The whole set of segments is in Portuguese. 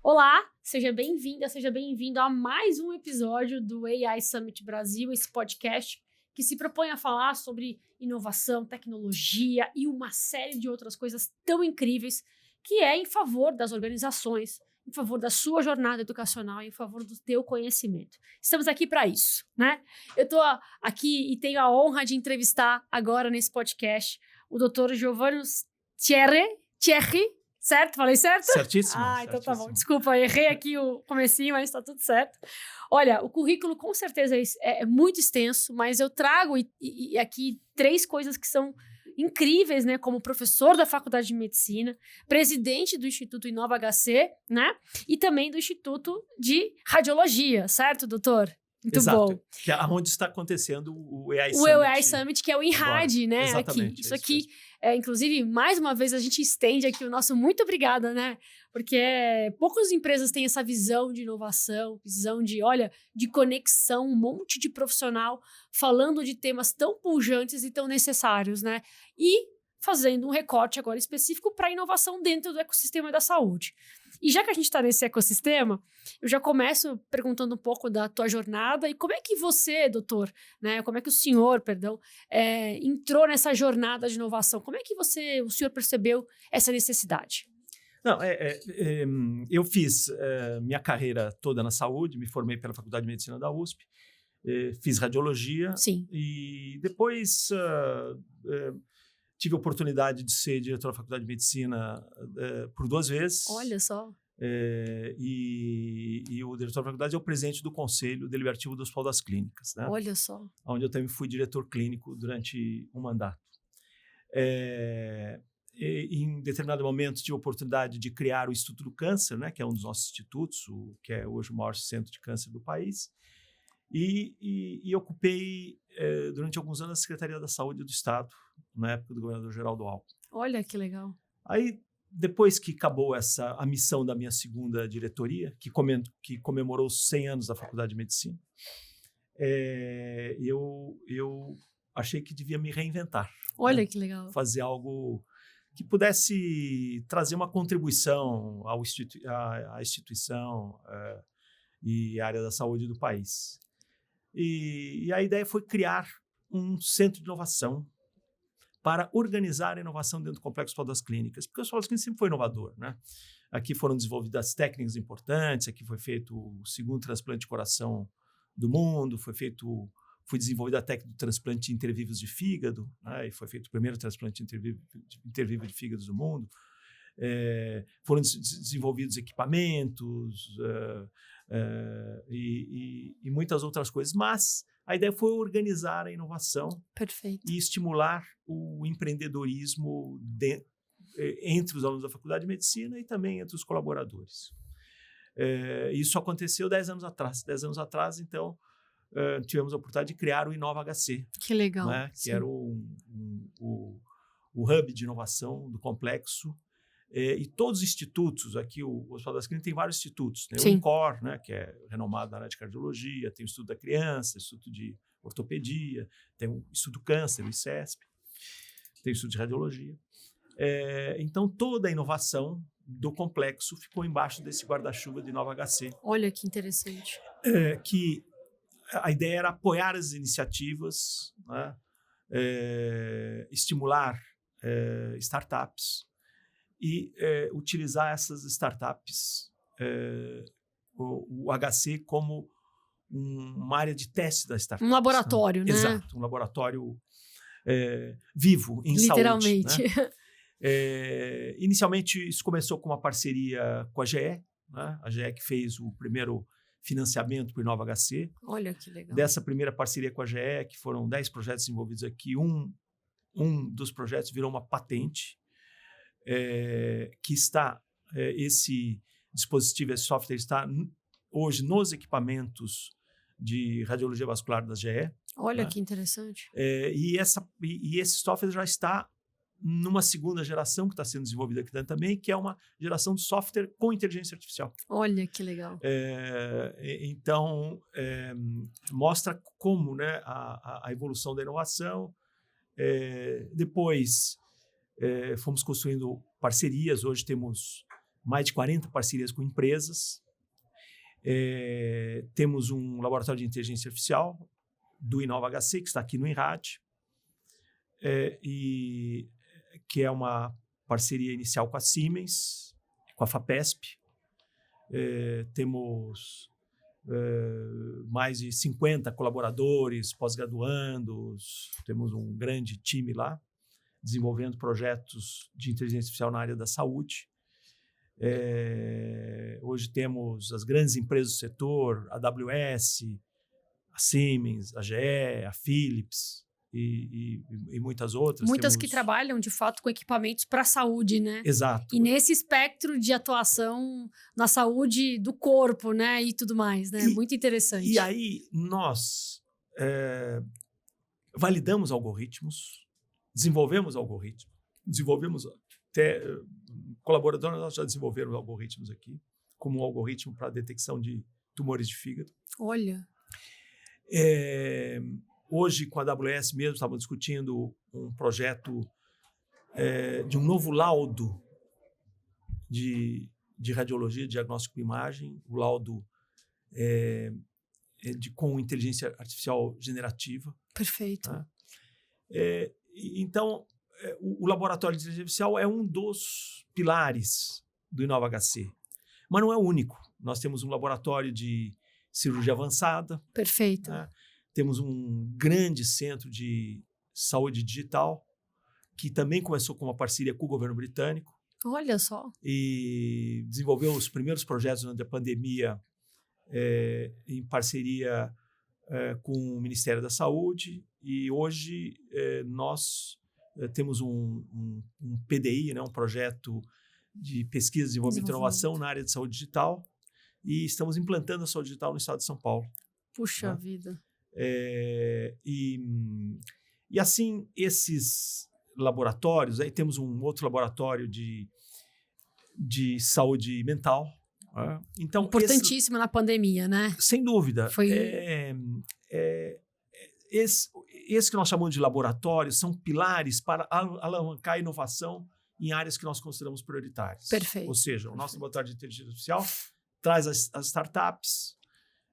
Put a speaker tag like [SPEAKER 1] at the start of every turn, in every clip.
[SPEAKER 1] Olá, seja bem-vinda, seja bem-vindo a mais um episódio do AI Summit Brasil, esse podcast que se propõe a falar sobre inovação, tecnologia e uma série de outras coisas tão incríveis que é em favor das organizações, em favor da sua jornada educacional, em favor do teu conhecimento. Estamos aqui para isso, né? Eu estou aqui e tenho a honra de entrevistar agora nesse podcast o Dr. Giovanni Thierry, certo? Falei certo?
[SPEAKER 2] Certíssimo.
[SPEAKER 1] Então tá bom. Desculpa, errei aqui o comecinho, mas tá tudo certo. Olha, o currículo com certeza é muito extenso, mas eu trago aqui 3 coisas que são incríveis, né? Como professor da Faculdade de Medicina, presidente do Instituto Inova HC, né? E também do Instituto de Radiologia, certo, doutor? Muito
[SPEAKER 2] Exato.
[SPEAKER 1] bom.
[SPEAKER 2] Que é onde está acontecendo o AI
[SPEAKER 1] O
[SPEAKER 2] Summit.
[SPEAKER 1] AI Summit, que é o INRAD, né?
[SPEAKER 2] Exatamente.
[SPEAKER 1] Aqui. Isso aqui, inclusive, mais uma vez, a gente estende aqui o nosso muito obrigada, né? Porque poucas empresas têm essa visão de inovação, visão de conexão, um monte de profissional falando de temas tão pujantes e tão necessários, né? E fazendo um recorte agora específico para a inovação dentro do ecossistema da saúde. E já que a gente está nesse ecossistema, eu já começo perguntando um pouco da tua jornada e como é que você, doutor, né, como é que o senhor, entrou nessa jornada de inovação? Como é que o senhor percebeu essa necessidade?
[SPEAKER 2] Não, eu fiz minha carreira toda na saúde, me formei pela Faculdade de Medicina da USP, fiz radiologia.
[SPEAKER 1] Sim.
[SPEAKER 2] E depois tive a oportunidade de ser diretor da Faculdade de Medicina por 2 vezes.
[SPEAKER 1] Olha só.
[SPEAKER 2] E o diretor da faculdade é o presidente do Conselho Deliberativo do Hospital das Clínicas, né?
[SPEAKER 1] Olha só.
[SPEAKER 2] Onde eu também fui diretor clínico durante um mandato. Em determinado momento tive a oportunidade de criar o Instituto do Câncer, né, que é um dos nossos institutos, que é hoje o maior centro de câncer do país, e ocupei durante alguns anos a Secretaria da Saúde do Estado, na época do governador Geraldo Alckmin.
[SPEAKER 1] Olha que legal.
[SPEAKER 2] Aí, depois que acabou a missão da minha segunda diretoria, que comemorou os 100 anos da Faculdade de Medicina, eu achei que devia me reinventar.
[SPEAKER 1] Olha,
[SPEAKER 2] né?
[SPEAKER 1] que legal.
[SPEAKER 2] Fazer algo que pudesse trazer uma contribuição à instituição e à área da saúde do país. E a ideia foi criar um centro de inovação para organizar a inovação dentro do Complexo Hospital das Clínicas, porque o Hospital das Clínicas sempre foi inovador, né? Aqui foram desenvolvidas técnicas importantes, aqui foi feito o segundo transplante de coração do mundo, foi desenvolvida a técnica do transplante intervivos de fígado, né? E foi feito o primeiro transplante intervivo de fígado do mundo. Foram desenvolvidos equipamentos e muitas outras coisas, mas a ideia foi organizar a inovação.
[SPEAKER 1] Perfeito.
[SPEAKER 2] E estimular o empreendedorismo entre os alunos da Faculdade de Medicina e também entre os colaboradores. Isso aconteceu 10 anos atrás. 10 anos atrás, então, tivemos a oportunidade de criar o Inova HC.
[SPEAKER 1] Que legal.
[SPEAKER 2] Né, que era o hub de inovação do complexo. E todos os institutos, aqui o Hospital das Clínicas tem vários institutos. Tem o INCOR, né, que é renomado na área de cardiologia, tem o Instituto da Criança, o Instituto de Ortopedia, tem o Instituto do Câncer, o ICESP, tem o Instituto de Radiologia. Então, toda a inovação do complexo ficou embaixo desse guarda-chuva de Inova HC.
[SPEAKER 1] Olha que interessante.
[SPEAKER 2] Que a ideia era apoiar as iniciativas, né, estimular startups, e utilizar essas startups, o HC, como uma área de teste das startups.
[SPEAKER 1] Um laboratório, né?
[SPEAKER 2] Exato, um laboratório vivo, em
[SPEAKER 1] literalmente.
[SPEAKER 2] Saúde. Né? Inicialmente, isso começou com uma parceria com a GE, né? A GE que fez o primeiro financiamento para o Inova HC.
[SPEAKER 1] Olha que legal.
[SPEAKER 2] Dessa primeira parceria com a GE, que foram 10 projetos envolvidos aqui, um dos projetos virou uma patente, que está, esse dispositivo, esse software está hoje nos equipamentos de radiologia vascular da GE.
[SPEAKER 1] Olha,
[SPEAKER 2] né?
[SPEAKER 1] Que interessante.
[SPEAKER 2] E esse software já está numa segunda geração que está sendo desenvolvida aqui dentro também, que é uma geração de software com inteligência artificial.
[SPEAKER 1] Olha, que legal.
[SPEAKER 2] Então, mostra como, né, a evolução da inovação. Depois, fomos construindo parcerias. Hoje temos mais de 40 parcerias com empresas. Temos um laboratório de inteligência artificial do InovaHC, que está aqui no INRAD, e que é uma parceria inicial com a Siemens, com a FAPESP. Temos mais de 50 colaboradores, pós-graduandos, temos um grande time lá, desenvolvendo projetos de inteligência artificial na área da saúde. Hoje temos as grandes empresas do setor, a AWS, a Siemens, a GE, a Philips e muitas outras.
[SPEAKER 1] Muitas que trabalham, de fato, com equipamentos para a saúde, né?
[SPEAKER 2] Exato.
[SPEAKER 1] E nesse espectro de atuação na saúde do corpo, né? E tudo mais, né? Muito interessante.
[SPEAKER 2] E aí nós validamos algoritmos, desenvolvemos até colaboradores, nós já desenvolveram algoritmos aqui, como um algoritmo para detecção de tumores de fígado.
[SPEAKER 1] Olha.
[SPEAKER 2] Hoje, com a AWS mesmo, estavam discutindo um projeto de um novo laudo de radiologia, de diagnóstico de imagem, o laudo com inteligência artificial generativa.
[SPEAKER 1] Perfeito.
[SPEAKER 2] Tá? Então, o laboratório de inteligência artificial é um dos pilares do InovaHC, mas não é o único. Nós temos um laboratório de cirurgia avançada.
[SPEAKER 1] Perfeito.
[SPEAKER 2] Né? Temos um grande centro de saúde digital, que também começou com uma parceria com o governo britânico.
[SPEAKER 1] Olha só.
[SPEAKER 2] E desenvolveu os primeiros projetos durante a pandemia em parceria com o Ministério da Saúde. E hoje nós temos um PDI, né, um projeto de pesquisa, desenvolvimento e inovação na área de saúde digital. E estamos implantando a saúde digital no estado de São Paulo.
[SPEAKER 1] Puxa vida.
[SPEAKER 2] E assim, esses laboratórios, aí temos um outro laboratório de saúde mental. Então,
[SPEAKER 1] importantíssimo na pandemia, né?
[SPEAKER 2] Sem dúvida.
[SPEAKER 1] Foi...
[SPEAKER 2] Esse que nós chamamos de laboratórios são pilares para alavancar a inovação em áreas que nós consideramos prioritárias.
[SPEAKER 1] Perfeito.
[SPEAKER 2] Ou seja, o nosso laboratório de inteligência artificial traz as startups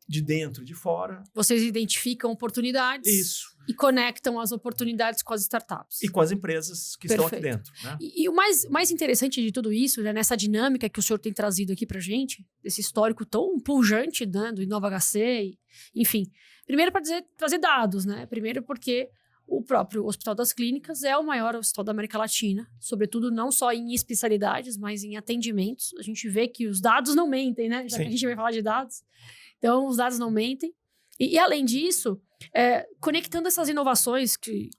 [SPEAKER 2] de dentro e de fora.
[SPEAKER 1] Vocês identificam oportunidades.
[SPEAKER 2] Isso.
[SPEAKER 1] E conectam as oportunidades com as startups.
[SPEAKER 2] E com as empresas que estão aqui dentro. Né?
[SPEAKER 1] E o mais interessante de tudo isso, né, nessa dinâmica que o senhor tem trazido aqui pra gente, desse histórico tão pujante, né, do InovaHC, enfim. Primeiro, para trazer dados, né? Primeiro, porque o próprio Hospital das Clínicas é o maior hospital da América Latina, sobretudo não só em especialidades, mas em atendimentos. A gente vê que os dados não mentem, né? Já que a gente vai falar de dados. Então, os dados não mentem. E além disso, conectando essas inovações que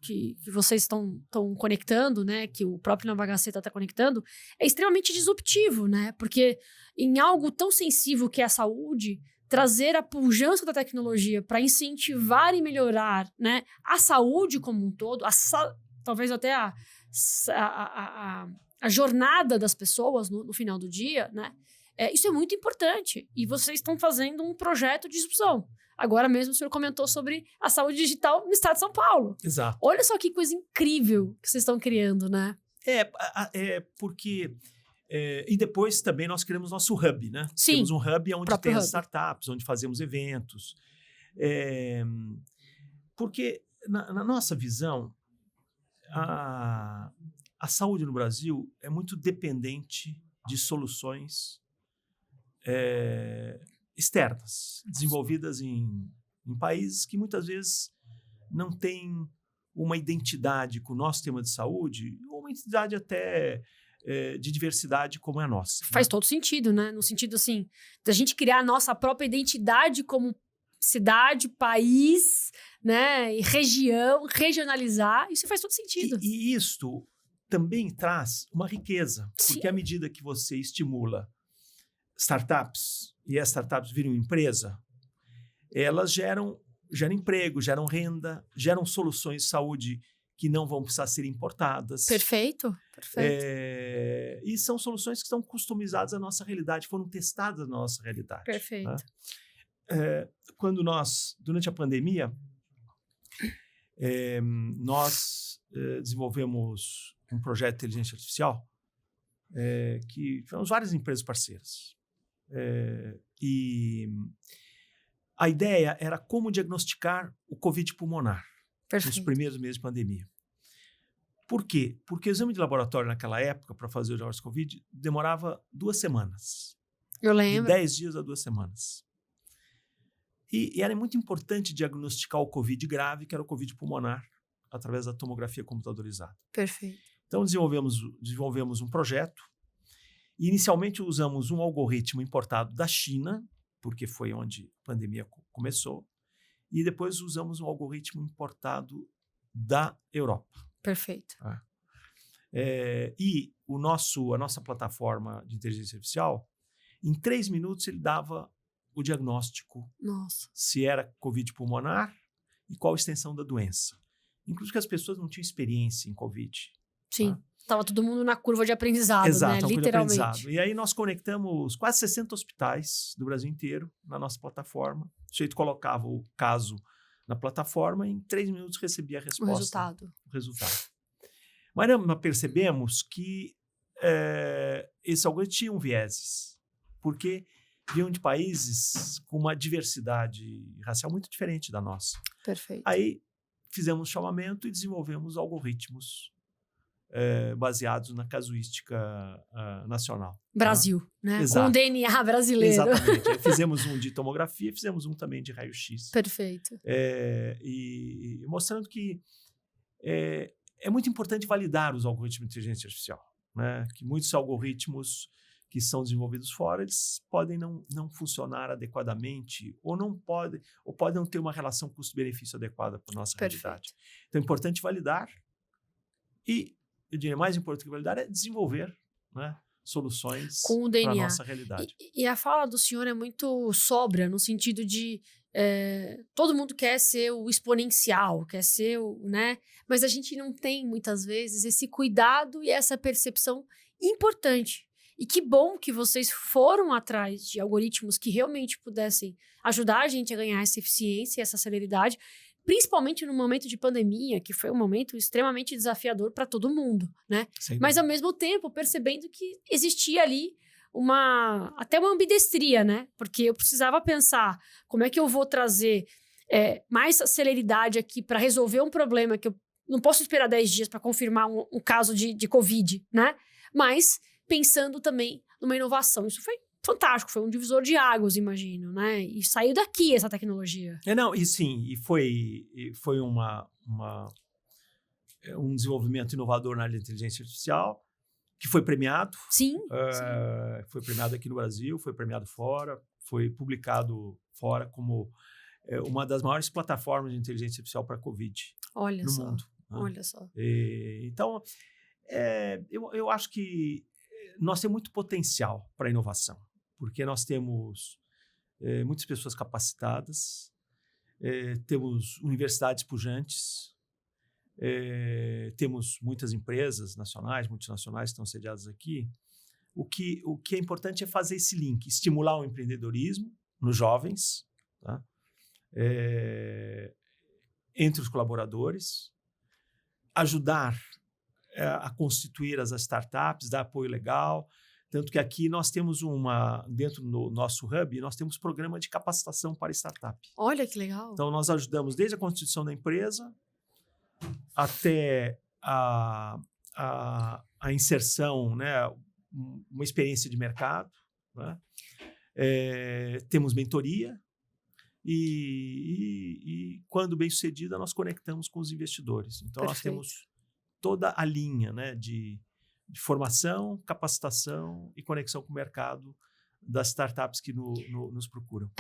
[SPEAKER 1] vocês estão conectando, né? Que o próprio InovaHC está conectando, é extremamente disruptivo, né? Porque em algo tão sensível que é a saúde, trazer a pujança da tecnologia para incentivar e melhorar, né, a saúde como um todo, talvez até a jornada das pessoas no final do dia, né? Isso é muito importante. E vocês estão fazendo um projeto de disrupção. Agora mesmo o senhor comentou sobre a saúde digital no estado de São Paulo.
[SPEAKER 2] Exato.
[SPEAKER 1] Olha só que coisa incrível que vocês estão criando, né?
[SPEAKER 2] Porque... e depois também nós criamos nosso hub, né?
[SPEAKER 1] Sim,
[SPEAKER 2] temos um hub onde tem as
[SPEAKER 1] hub.
[SPEAKER 2] startups, onde fazemos eventos. Porque, na nossa visão, a saúde no Brasil é muito dependente de soluções externas, desenvolvidas em países que muitas vezes não têm uma identidade com o nosso tema de saúde, ou uma identidade até... de diversidade como é a nossa.
[SPEAKER 1] Faz todo sentido, né? No sentido, assim, da gente criar a nossa própria identidade como cidade, país, né? E região, regionalizar, isso faz todo sentido.
[SPEAKER 2] E isto também traz uma riqueza, porque
[SPEAKER 1] Sim.
[SPEAKER 2] à medida que você estimula startups, e as startups viram empresa, elas geram emprego, geram renda, geram soluções de saúde que não vão precisar ser importadas.
[SPEAKER 1] Perfeito.
[SPEAKER 2] E são soluções que estão customizadas à nossa realidade, foram testadas na nossa realidade.
[SPEAKER 1] Perfeito.
[SPEAKER 2] Né? Quando nós, durante a pandemia, nós desenvolvemos um projeto de inteligência artificial que tivemos várias empresas parceiras. E a ideia era como diagnosticar o Covid pulmonar nos primeiros meses de pandemia. Por quê? Porque o exame de laboratório naquela época, para fazer o diagnóstico Covid, demorava 2 semanas.
[SPEAKER 1] Eu lembro.
[SPEAKER 2] De 10 dias a 2 semanas. E era muito importante diagnosticar o Covid grave, que era o Covid pulmonar, através da tomografia computadorizada.
[SPEAKER 1] Perfeito.
[SPEAKER 2] Então, desenvolvemos um projeto. E, inicialmente, usamos um algoritmo importado da China, porque foi onde a pandemia começou. E depois usamos um algoritmo importado da Europa.
[SPEAKER 1] Perfeito.
[SPEAKER 2] E a nossa plataforma de inteligência artificial, em 3 minutos, ele dava o diagnóstico.
[SPEAKER 1] Nossa.
[SPEAKER 2] Se era Covid pulmonar e qual a extensão da doença. Inclusive que as pessoas não tinham experiência em Covid.
[SPEAKER 1] Sim. Estava todo mundo na curva de aprendizado,
[SPEAKER 2] Exato,
[SPEAKER 1] né? Literalmente.
[SPEAKER 2] Aprendizado. E aí nós conectamos quase 60 hospitais do Brasil inteiro na nossa plataforma. O sujeito colocava o caso na plataforma e em 3 minutos recebia a resposta. O resultado. Mas nós percebemos que esse algoritmo tinha vieses, porque vinham de países com uma diversidade racial muito diferente da nossa.
[SPEAKER 1] Perfeito.
[SPEAKER 2] Aí fizemos um chamamento e desenvolvemos algoritmos baseados na casuística nacional.
[SPEAKER 1] Brasil, né?
[SPEAKER 2] Exato.
[SPEAKER 1] Com o DNA brasileiro.
[SPEAKER 2] Exatamente. Aí fizemos um de tomografia, fizemos um também de raio-x.
[SPEAKER 1] Perfeito.
[SPEAKER 2] E mostrando que é muito importante validar os algoritmos de inteligência artificial, né? Que muitos algoritmos que são desenvolvidos fora, eles podem não funcionar adequadamente ou podem não ter uma relação custo-benefício adequada para a nossa realidade. Então, é importante validar e, eu diria, mais importante que validar é desenvolver, né, soluções para a nossa realidade.
[SPEAKER 1] E a fala do senhor é muito sóbria, no sentido de todo mundo quer ser o exponencial, quer ser o, né? Mas a gente não tem, muitas vezes, esse cuidado e essa percepção importante. E que bom que vocês foram atrás de algoritmos que realmente pudessem ajudar a gente a ganhar essa eficiência e essa celeridade, principalmente no momento de pandemia, que foi um momento extremamente desafiador para todo mundo, né? Mas, ao mesmo tempo, percebendo que existia ali até uma ambidestria, né? Porque eu precisava pensar como é que eu vou trazer mais celeridade aqui para resolver um problema que eu não posso esperar 10 dias para confirmar um caso de Covid, né? Mas pensando também numa inovação. Isso foi fantástico, foi um divisor de águas, imagino, né? E saiu daqui essa tecnologia.
[SPEAKER 2] Foi um desenvolvimento inovador na área de inteligência artificial, que foi premiado.
[SPEAKER 1] Sim.
[SPEAKER 2] Foi premiado aqui no Brasil, foi premiado fora, foi publicado fora como uma das maiores plataformas de inteligência artificial para Covid no mundo. Né?
[SPEAKER 1] Olha só.
[SPEAKER 2] Então, eu acho que nós temos muito potencial para inovação, porque nós temos muitas pessoas capacitadas, temos universidades pujantes, temos muitas empresas nacionais, multinacionais que estão sediadas aqui. O que é importante é fazer esse link, estimular o empreendedorismo nos jovens, tá? Entre os colaboradores, ajudar a constituir as startups, dar apoio legal. Tanto que aqui nós temos dentro do nosso hub, nós temos programa de capacitação para startup.
[SPEAKER 1] Olha que legal.
[SPEAKER 2] Então, nós ajudamos desde a constituição da empresa até a inserção, né, uma experiência de mercado, né? Temos mentoria e quando bem sucedida, nós conectamos com os investidores. Então,
[SPEAKER 1] Perfeito.
[SPEAKER 2] Nós temos toda a linha, né, de formação, capacitação e conexão com o mercado das startups que nos procuram.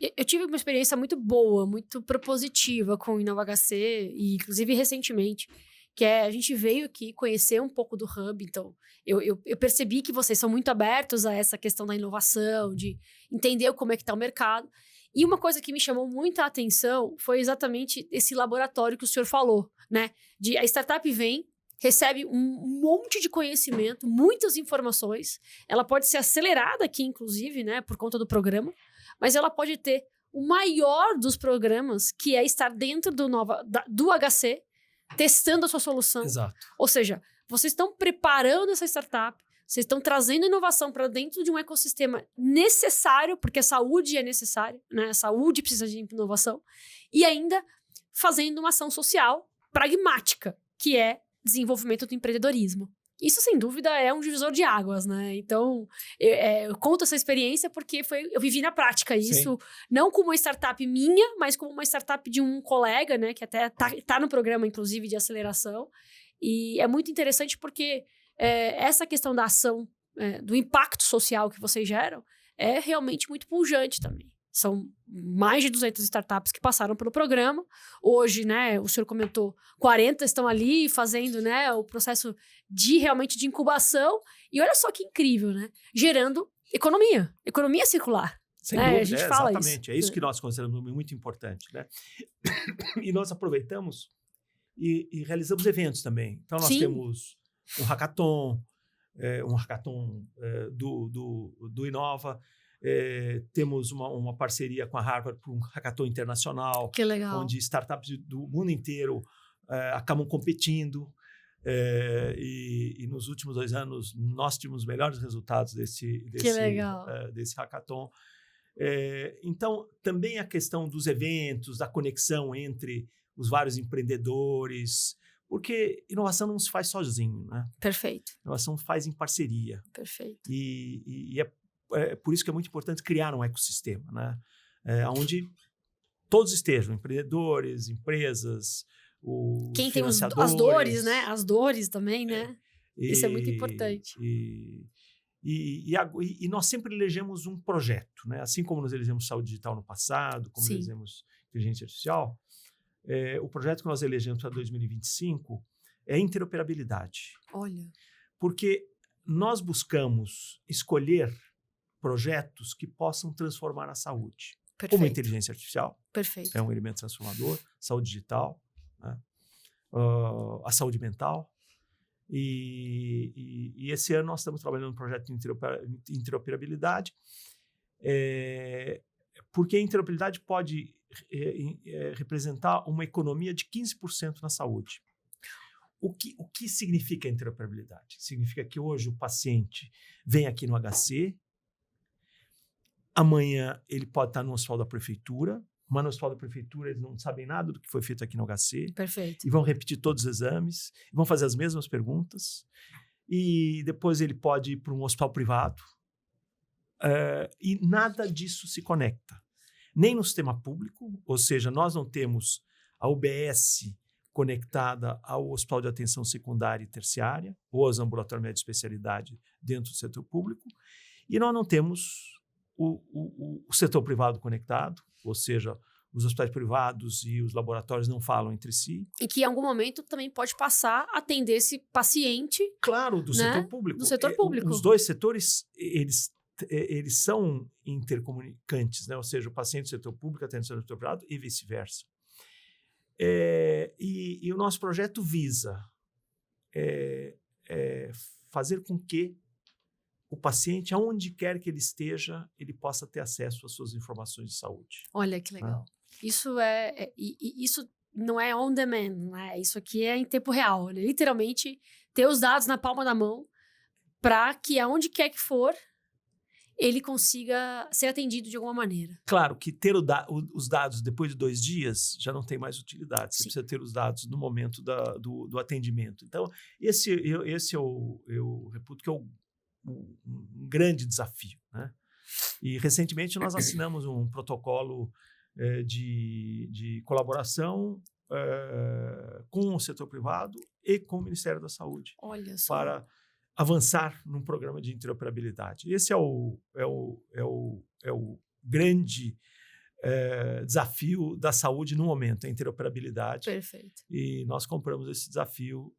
[SPEAKER 1] Eu tive uma experiência muito boa, muito propositiva com o InovaHC, e inclusive recentemente, que a gente veio aqui conhecer um pouco do Hub. Então, eu percebi que vocês são muito abertos a essa questão da inovação, de entender como é que está o mercado. E uma coisa que me chamou muita atenção foi exatamente esse laboratório que o senhor falou, né? A startup vem, recebe um monte de conhecimento, muitas informações. Ela pode ser acelerada aqui, inclusive, né, por conta do programa, mas ela pode ter o maior dos programas, que é estar dentro do HC, testando a sua solução.
[SPEAKER 2] Exato.
[SPEAKER 1] Ou seja, vocês estão preparando essa startup, Vocês estão trazendo inovação para dentro de um ecossistema necessário, porque a saúde é necessária, né? A saúde precisa de inovação. E ainda fazendo uma ação social pragmática, que é desenvolvimento do empreendedorismo. Isso, sem dúvida, é um divisor de águas, né? Então, eu conto essa experiência porque eu vivi na prática isso, não como uma startup minha, mas como uma startup de um colega, né? Que até tá no programa, inclusive, de aceleração. E é muito interessante porque essa questão da ação, do impacto social que vocês geram, é realmente muito pujante também. São mais de 200 startups que passaram pelo programa. Hoje, né, o senhor comentou, 40 estão ali fazendo, né, o processo realmente de incubação. E olha só que incrível, né? Gerando economia circular.
[SPEAKER 2] Sem
[SPEAKER 1] né?
[SPEAKER 2] dúvida,
[SPEAKER 1] A gente fala
[SPEAKER 2] exatamente.
[SPEAKER 1] isso.
[SPEAKER 2] É isso que nós consideramos muito importante, né? E nós aproveitamos e realizamos eventos também. Então, nós temos um hackathon do Inova. Temos uma parceria com a Harvard para um hackathon internacional.
[SPEAKER 1] Que legal.
[SPEAKER 2] Onde startups do mundo inteiro acabam competindo. E nos últimos 2 anos, nós tivemos os melhores resultados desse hackathon. Então, também a questão dos eventos, da conexão entre os vários empreendedores, porque inovação não se faz sozinho, né?
[SPEAKER 1] Perfeito.
[SPEAKER 2] Inovação faz em parceria.
[SPEAKER 1] Perfeito.
[SPEAKER 2] E é por isso que é muito importante criar um ecossistema, né? Onde todos estejam, empreendedores, empresas, os
[SPEAKER 1] quem tem
[SPEAKER 2] financiadores.
[SPEAKER 1] As dores, né? As dores também, né? Isso é muito importante.
[SPEAKER 2] E nós sempre elegemos um projeto, né? Assim como nós elegemos saúde digital no passado, como elegemos inteligência artificial, o projeto que nós elegemos para 2025 é interoperabilidade.
[SPEAKER 1] Olha.
[SPEAKER 2] Porque nós buscamos escolher projetos que possam transformar a saúde.
[SPEAKER 1] Perfeito.
[SPEAKER 2] Como a inteligência artificial.
[SPEAKER 1] Perfeito.
[SPEAKER 2] É um elemento transformador. Saúde digital. Né? A saúde mental. E esse ano nós estamos trabalhando no projeto de interoperabilidade. Porque a interoperabilidade pode representar uma economia de 15% na saúde. O que significa interoperabilidade? Significa que hoje o paciente vem aqui no HC, amanhã ele pode estar no hospital da prefeitura, mas no hospital da prefeitura eles não sabem nada do que foi feito aqui no HC.
[SPEAKER 1] Perfeito.
[SPEAKER 2] E vão repetir todos os exames, vão fazer as mesmas perguntas, e depois ele pode ir para um hospital privado, e nada disso se conecta. Nem no sistema público, ou seja, nós não temos a UBS conectada ao Hospital de Atenção Secundária e Terciária, ou aos ambulatórios médicos de especialidade dentro do setor público, e nós não temos o setor privado conectado, ou seja, os hospitais privados e os laboratórios não falam entre si.
[SPEAKER 1] E que em algum momento também pode passar a atender esse paciente.
[SPEAKER 2] Claro, do setor público.
[SPEAKER 1] Do setor público.
[SPEAKER 2] Os dois setores, eles são intercomunicantes, né? Ou seja, o paciente do setor público atende o setor privado e vice-versa. E o nosso projeto visa fazer com que o paciente, aonde quer que ele esteja, ele possa ter acesso às suas informações de saúde.
[SPEAKER 1] Olha que legal. Isso isso não é on demand, né? Isso aqui é em tempo real. Né? Literalmente, ter os dados na palma da mão para que aonde quer que for, ele consiga ser atendido de alguma maneira.
[SPEAKER 2] Claro que ter os dados depois de 2 dias já não tem mais utilidade. Você precisa ter os dados no momento do atendimento. Então, esse eu reputo que é um grande desafio, né? E, recentemente, nós assinamos um protocolo de colaboração com o setor privado e com o Ministério da Saúde.
[SPEAKER 1] Olha só.
[SPEAKER 2] Para avançar num programa de interoperabilidade. Esse é o grande desafio da saúde no momento, a interoperabilidade.
[SPEAKER 1] Perfeito.
[SPEAKER 2] E nós compramos esse desafio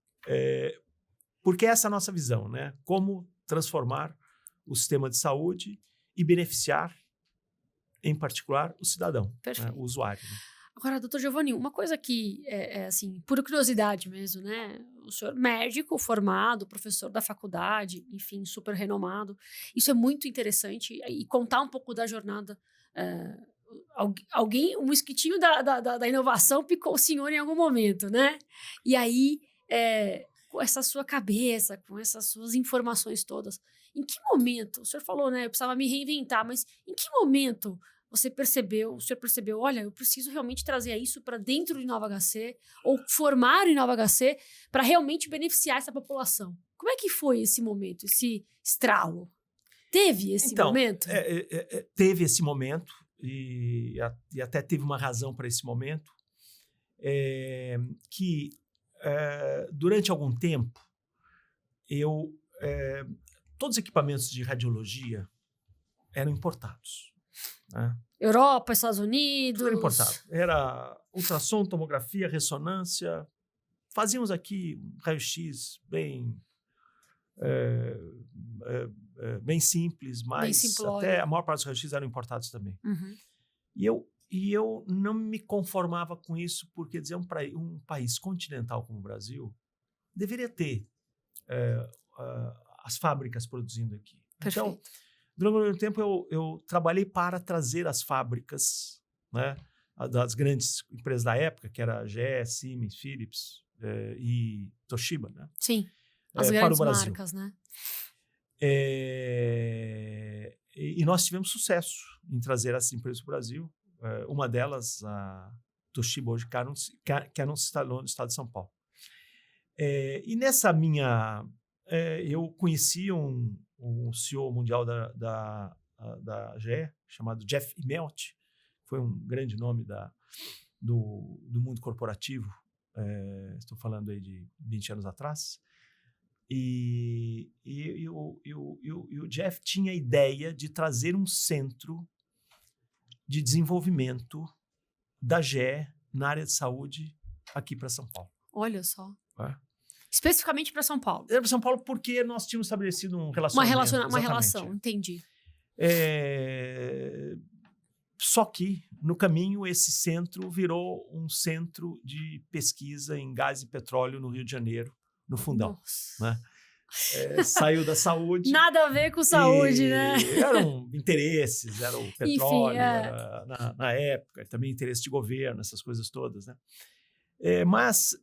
[SPEAKER 2] porque essa é a nossa visão, né? Como transformar o sistema de saúde e beneficiar, em particular, o cidadão, né? O usuário. Né?
[SPEAKER 1] Agora, doutor Giovanni, uma coisa que assim, por curiosidade mesmo, né? O senhor médico formado, professor da faculdade, enfim, super renomado. Isso é muito interessante. E contar um pouco da jornada. Um mosquitinho da inovação picou o senhor em algum momento, né? E aí, com essa sua cabeça, com essas suas informações todas, em que momento, o senhor falou, né, eu precisava me reinventar, mas em que momento o senhor percebeu, olha, eu preciso realmente trazer isso para dentro de Nova HC, ou formar em Nova HC, para realmente beneficiar essa população? Como é que foi esse momento, esse estralo? Teve esse momento?
[SPEAKER 2] Teve esse momento, e até teve uma razão para esse momento, que durante algum tempo, todos os equipamentos de radiologia eram importados. Né?
[SPEAKER 1] Europa, Estados Unidos...
[SPEAKER 2] Tudo era importado. Era ultrassom, tomografia, ressonância. Fazíamos aqui raio-x bem simples, mas até a maior parte dos raios-x eram importados também.
[SPEAKER 1] Uhum.
[SPEAKER 2] E eu não me conformava com isso, porque dizer um país continental como o Brasil deveria ter as fábricas produzindo aqui.
[SPEAKER 1] Perfeito.
[SPEAKER 2] Então, durante muito tempo, eu trabalhei para trazer as fábricas, né, das grandes empresas da época, que era GE, Siemens, Philips e Toshiba. Né?
[SPEAKER 1] Sim, as grandes marcas, né?
[SPEAKER 2] E nós tivemos sucesso em trazer essas empresas para o Brasil. Uma delas, a Toshiba, hoje, Canon se instalou no estado de São Paulo. E nessa minha... eu conheci um CEO mundial da GE, chamado Jeff Immelt, foi um grande nome do mundo corporativo, estou falando aí de 20 anos atrás, e o Jeff tinha a ideia de trazer um centro de desenvolvimento da GE na área de saúde aqui para São Paulo.
[SPEAKER 1] Olha só. Especificamente para São Paulo.
[SPEAKER 2] Era para São Paulo porque nós tínhamos estabelecido um relacionamento.
[SPEAKER 1] Uma relação, entendi.
[SPEAKER 2] Só que, no caminho, esse centro virou um centro de pesquisa em gás e petróleo no Rio de Janeiro, no Fundão. Né? Saiu da saúde.
[SPEAKER 1] Nada a ver com saúde, né?
[SPEAKER 2] Eram interesses, era o petróleo, na época, também interesse de governo, essas coisas todas, né? Mas,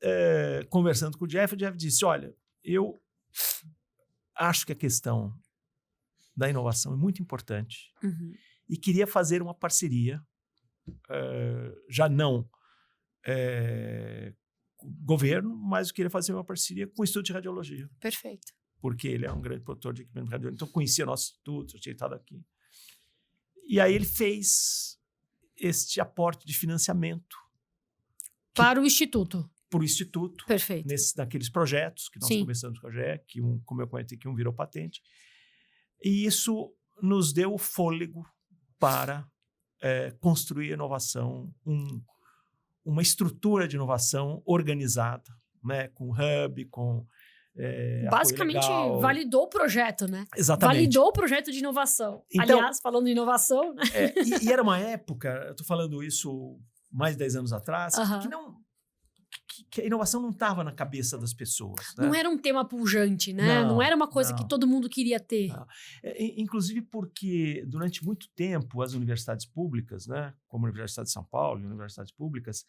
[SPEAKER 2] conversando com o Jeff disse, olha, eu acho que a questão da inovação é muito importante e queria fazer uma parceria, já não governo, mas eu queria fazer uma parceria com o Instituto de Radiologia.
[SPEAKER 1] Perfeito.
[SPEAKER 2] Porque ele é um grande produtor de equipamento de radiologia, então conhecia nosso instituto, eu tinha estado aqui. E aí ele fez este aporte de financiamento
[SPEAKER 1] para o Instituto.
[SPEAKER 2] Para o Instituto.
[SPEAKER 1] Perfeito.
[SPEAKER 2] Naqueles projetos que nós começamos com a GE, que como eu comentei, que um virou patente. E isso nos deu fôlego para construir a inovação, uma estrutura de inovação organizada, né, com hub, com
[SPEAKER 1] basicamente validou o projeto, né?
[SPEAKER 2] Exatamente.
[SPEAKER 1] Validou o projeto de inovação. Então, aliás, falando de inovação... Né?
[SPEAKER 2] E era uma época, eu estou falando isso mais de 10 anos atrás, que a inovação não estava na cabeça das pessoas. Né?
[SPEAKER 1] Não era um tema pujante, né? Não era uma coisa que todo mundo queria ter.
[SPEAKER 2] Inclusive porque, durante muito tempo, as universidades públicas, né, como a Universidade de São Paulo e universidades públicas,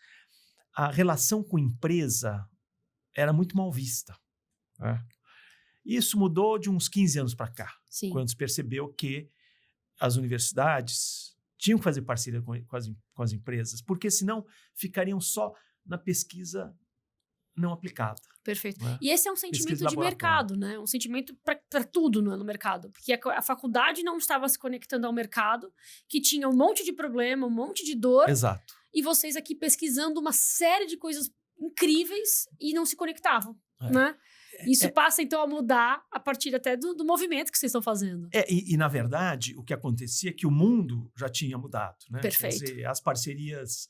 [SPEAKER 2] a relação com empresa era muito mal vista. Né? Isso mudou de uns 15 anos para cá, quando se percebeu que as universidades tinham que fazer parceria com as empresas, porque senão ficariam só na pesquisa não aplicada.
[SPEAKER 1] Perfeito. Né? E esse é um sentimento de mercado, né? Um sentimento para tudo no mercado. Porque a faculdade não estava se conectando ao mercado, que tinha um monte de problema, um monte de dor.
[SPEAKER 2] Exato.
[SPEAKER 1] E vocês aqui pesquisando uma série de coisas incríveis e não se conectavam, né? Isso passa, então, a mudar a partir até do movimento que vocês estão fazendo.
[SPEAKER 2] E, na verdade, o que acontecia é que o mundo já tinha mudado. Né?
[SPEAKER 1] Perfeito.
[SPEAKER 2] Quer dizer, as parcerias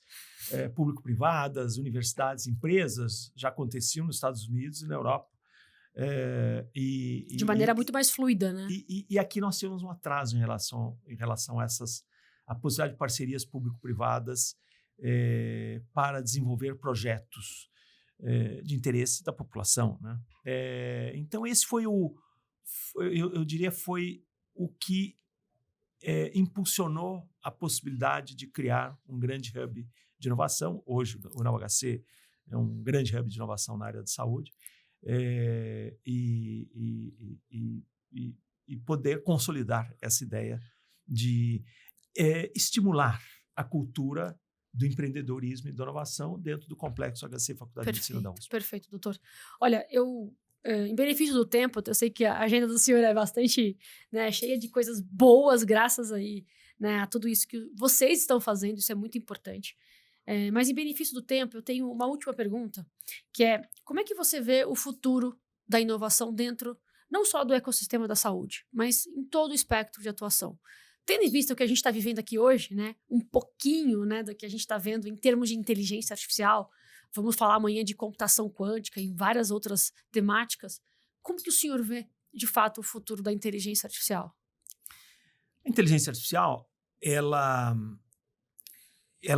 [SPEAKER 2] público-privadas, universidades, empresas, já aconteciam nos Estados Unidos e na Europa.
[SPEAKER 1] De maneira muito mais fluida, né?
[SPEAKER 2] E aqui nós temos um atraso em relação a a possibilidade de parcerias público-privadas para desenvolver projetos de interesse da população, né? Então esse foi eu diria, foi o que impulsionou a possibilidade de criar um grande hub de inovação. Hoje o Nova HC é um grande hub de inovação na área de saúde, e poder consolidar essa ideia de estimular a cultura do empreendedorismo e da inovação dentro do complexo HC Faculdade de Medicina da USP.
[SPEAKER 1] Perfeito, doutor. Olha, em benefício do tempo, eu sei que a agenda do senhor é bastante, né, cheia de coisas boas, graças aí, né, a tudo isso que vocês estão fazendo, isso é muito importante. Mas em benefício do tempo, eu tenho uma última pergunta, que é: como é que você vê o futuro da inovação dentro, não só do ecossistema da saúde, mas em todo o espectro de atuação? Tendo em vista o que a gente está vivendo aqui hoje, né, um pouquinho, né, do que a gente está vendo em termos de inteligência artificial, vamos falar amanhã de computação quântica e várias outras temáticas, como que o senhor vê, de fato, o futuro da inteligência artificial?
[SPEAKER 2] A inteligência artificial, ela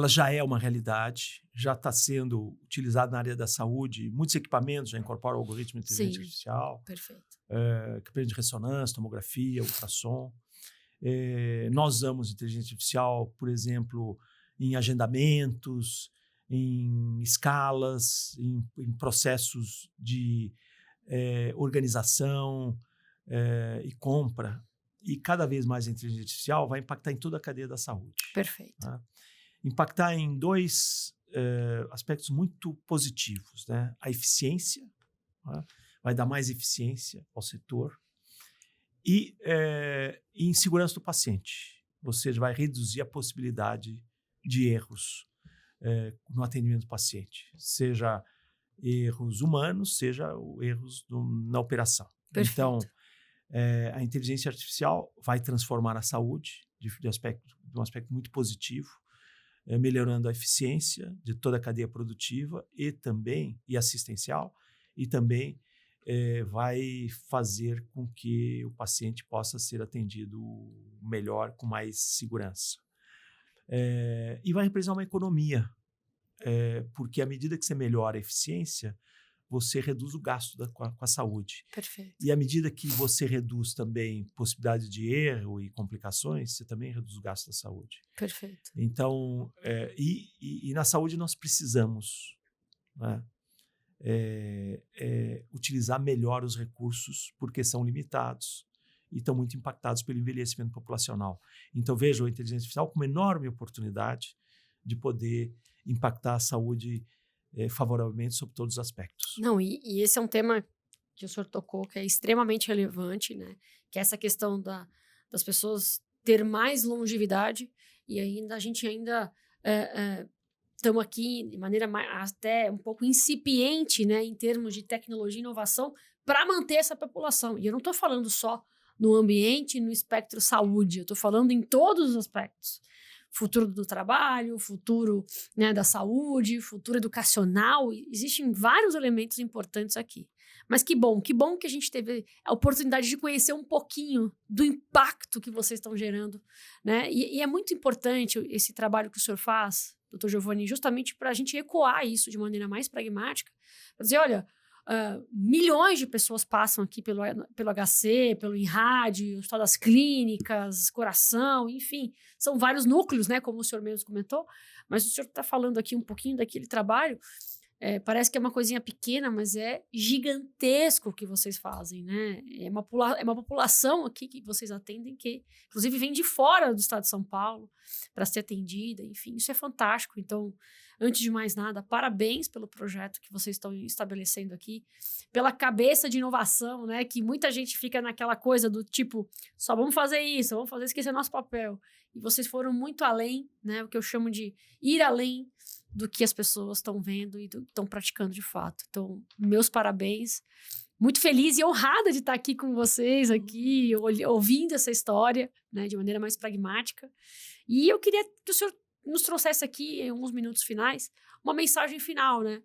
[SPEAKER 2] já é uma realidade, já está sendo utilizada na área da saúde, muitos equipamentos já incorporam algoritmo de inteligência artificial.
[SPEAKER 1] Perfeito.
[SPEAKER 2] Equipamento de ressonância, tomografia, ultrassom. Nós usamos inteligência artificial, por exemplo, em agendamentos, em escalas, em processos de organização e compra. E cada vez mais a inteligência artificial vai impactar em toda a cadeia da saúde.
[SPEAKER 1] Perfeito.
[SPEAKER 2] Né? Impactar em dois aspectos muito positivos, né? A eficiência, né? Vai dar mais eficiência ao setor, e em segurança do paciente, ou seja, vai reduzir a possibilidade de erros no atendimento do paciente, seja erros humanos, seja erros na operação.
[SPEAKER 1] Perfeito.
[SPEAKER 2] Então, a inteligência artificial vai transformar a saúde de um aspecto muito positivo, melhorando a eficiência de toda a cadeia produtiva e assistencial, e também vai fazer com que o paciente possa ser atendido melhor, com mais segurança. E vai representar uma economia, porque à medida que você melhora a eficiência, você reduz o gasto com a saúde.
[SPEAKER 1] Perfeito.
[SPEAKER 2] E à medida que você reduz também possibilidade de erro e complicações, você também reduz o gasto da saúde.
[SPEAKER 1] Perfeito.
[SPEAKER 2] Então, e na saúde nós precisamos, né, utilizar melhor os recursos, porque são limitados e estão muito impactados pelo envelhecimento populacional. Então, vejo a inteligência artificial como uma enorme oportunidade de poder impactar a saúde favoravelmente sobre todos os aspectos.
[SPEAKER 1] Não, e esse é um tema que o senhor tocou, que é extremamente relevante, né? Que é essa questão das pessoas ter mais longevidade, e a gente ainda estamos aqui de maneira até um pouco incipiente, né, em termos de tecnologia e inovação, para manter essa população. E eu não estou falando só no ambiente, no espectro saúde, eu estou falando em todos os aspectos. Futuro do trabalho, futuro, né, da saúde, futuro educacional. Existem vários elementos importantes aqui. Mas que bom que a gente teve a oportunidade de conhecer um pouquinho do impacto que vocês estão gerando, né? E é muito importante esse trabalho que o senhor faz, doutor Giovanni, justamente para a gente ecoar isso de maneira mais pragmática, para dizer, olha, milhões de pessoas passam aqui pelo HC, pelo INRAD, Hospital das Clínicas, Coração, enfim, são vários núcleos, né, como o senhor mesmo comentou, mas o senhor está falando aqui um pouquinho daquele trabalho. Parece que é uma coisinha pequena, mas é gigantesco o que vocês fazem, né? É uma população aqui que vocês atendem que, inclusive, vem de fora do estado de São Paulo para ser atendida, enfim, isso é fantástico. Então, antes de mais nada, parabéns pelo projeto que vocês estão estabelecendo aqui, pela cabeça de inovação, né? Que muita gente fica naquela coisa do tipo, só vamos fazer isso, vamos fazer esquecer nosso papel. E vocês foram muito além, né? O que eu chamo de ir além do que as pessoas estão vendo e estão praticando de fato. Então, meus parabéns. Muito feliz e honrada de estar aqui com vocês, aqui, ouvindo essa história, né, de maneira mais pragmática. E eu queria que o senhor nos trouxesse aqui, em alguns minutos finais, uma mensagem final, né?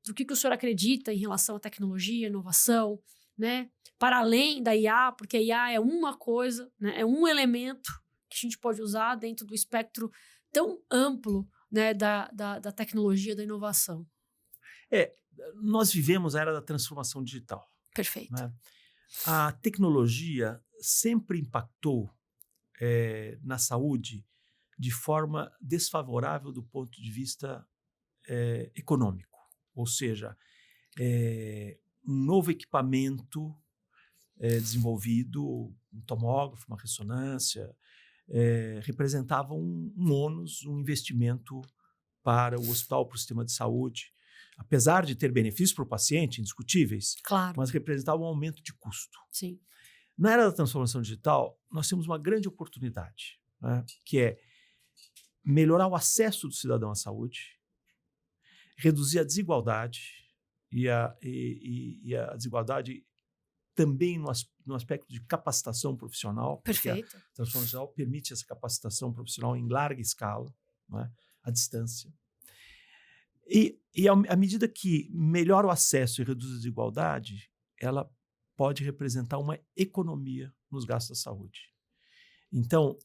[SPEAKER 1] Do que o senhor acredita em relação à tecnologia, inovação, né? Para além da IA, porque a IA é uma coisa, né? É um elemento que a gente pode usar dentro do espectro tão amplo, né, da tecnologia, da inovação.
[SPEAKER 2] Nós vivemos a era da transformação digital.
[SPEAKER 1] Perfeito.
[SPEAKER 2] Né? A tecnologia sempre impactou na saúde de forma desfavorável do ponto de vista econômico. Ou seja, um novo equipamento desenvolvido, um tomógrafo, uma ressonância, representava um ônus, um investimento para o hospital, para o sistema de saúde, apesar de ter benefícios para o paciente, indiscutíveis,
[SPEAKER 1] Claro.
[SPEAKER 2] mas representava um aumento de custo.
[SPEAKER 1] Sim.
[SPEAKER 2] Na era da transformação digital, nós temos uma grande oportunidade, né, que é melhorar o acesso do cidadão à saúde, reduzir a desigualdade, e a desigualdade também no aspecto de capacitação profissional.
[SPEAKER 1] Perfeito.
[SPEAKER 2] Porque a transformação digital permite essa capacitação profissional em larga escala, né, à distância. E à medida que melhora o acesso e reduz a desigualdade, ela pode representar uma economia nos gastos da saúde. Então,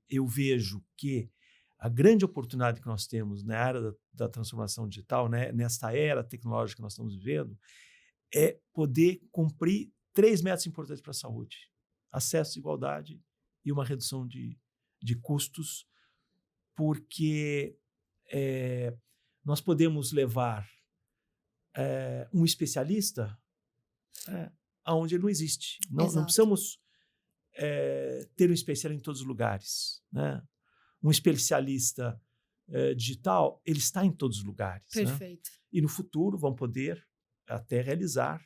[SPEAKER 2] eu vejo que a grande oportunidade que nós temos na era da transformação digital, né, nesta era tecnológica que nós estamos vivendo, é poder cumprir 3 metas importantes para a saúde: acesso, igualdade e uma redução de custos, porque nós podemos levar um especialista aonde ele não existe. Não precisamos ter um especialista em todos os lugares, né? Um especialista digital, ele está em todos os lugares.
[SPEAKER 1] Perfeito.
[SPEAKER 2] Né? E no futuro vão poder até realizar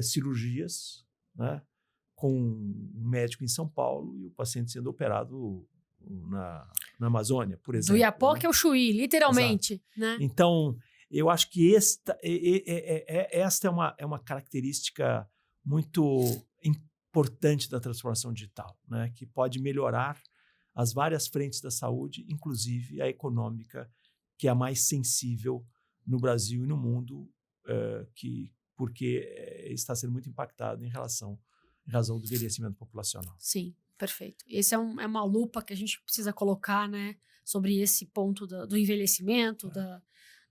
[SPEAKER 2] cirurgias, né, com um médico em São Paulo e o paciente sendo operado na Amazônia, por exemplo.
[SPEAKER 1] Do Iapoque ao Chuí, literalmente. Né?
[SPEAKER 2] Então, eu acho que esta é uma característica muito importante da transformação digital, né, que pode melhorar as várias frentes da saúde, inclusive a econômica, que é a mais sensível no Brasil e no mundo, porque está sendo muito impactado em razão do envelhecimento populacional.
[SPEAKER 1] Sim, perfeito. Esse é uma lupa que a gente precisa colocar, né, sobre esse ponto do envelhecimento,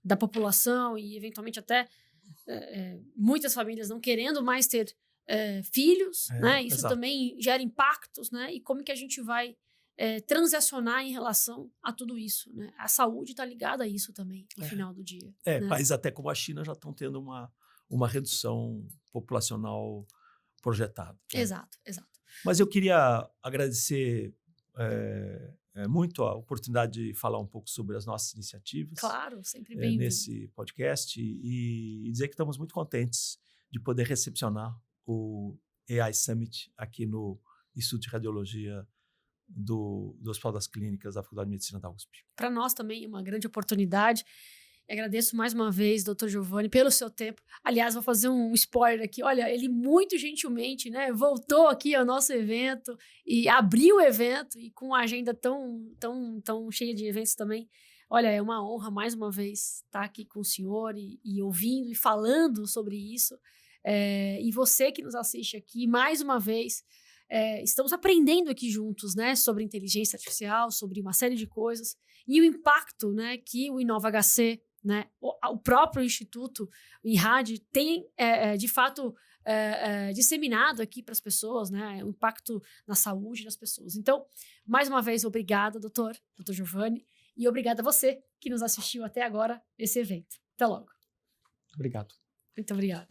[SPEAKER 1] da população e, eventualmente, até muitas famílias não querendo mais ter filhos, né? Isso
[SPEAKER 2] exato.
[SPEAKER 1] também gera impactos, né? E como que a gente vai transacionar em relação a tudo isso, né? A saúde está ligada a isso também, no final do dia. Né?
[SPEAKER 2] Países até como a China já estão tendo uma redução populacional projetada. Né?
[SPEAKER 1] Exato.
[SPEAKER 2] Mas eu queria agradecer muito a oportunidade de falar um pouco sobre as nossas iniciativas.
[SPEAKER 1] Claro, sempre bem-vindo.
[SPEAKER 2] Nesse podcast e dizer que estamos muito contentes de poder recepcionar o AI Summit aqui no Instituto de Radiologia do Hospital das Clínicas da Faculdade de Medicina da USP.
[SPEAKER 1] Para nós também é uma grande oportunidade. Agradeço mais uma vez, Dr. Giovanni, pelo seu tempo. Aliás, vou fazer um spoiler aqui. Olha, ele muito gentilmente, né, voltou aqui ao nosso evento e abriu o evento e com uma agenda tão cheia de eventos também. Olha, é uma honra mais uma vez estar aqui com o senhor e ouvindo e falando sobre isso. E você que nos assiste aqui, mais uma vez, estamos aprendendo aqui juntos, né, sobre inteligência artificial, sobre uma série de coisas e o impacto, né, que o InovaHC, né, o próprio Instituto, o INRAD, tem, de fato, disseminado aqui para as pessoas, né, o impacto na saúde das pessoas. Então, mais uma vez, obrigada, Dr. Giovanni, e obrigada a você que nos assistiu até agora nesse evento. Até logo.
[SPEAKER 2] Obrigado.
[SPEAKER 1] Muito obrigada.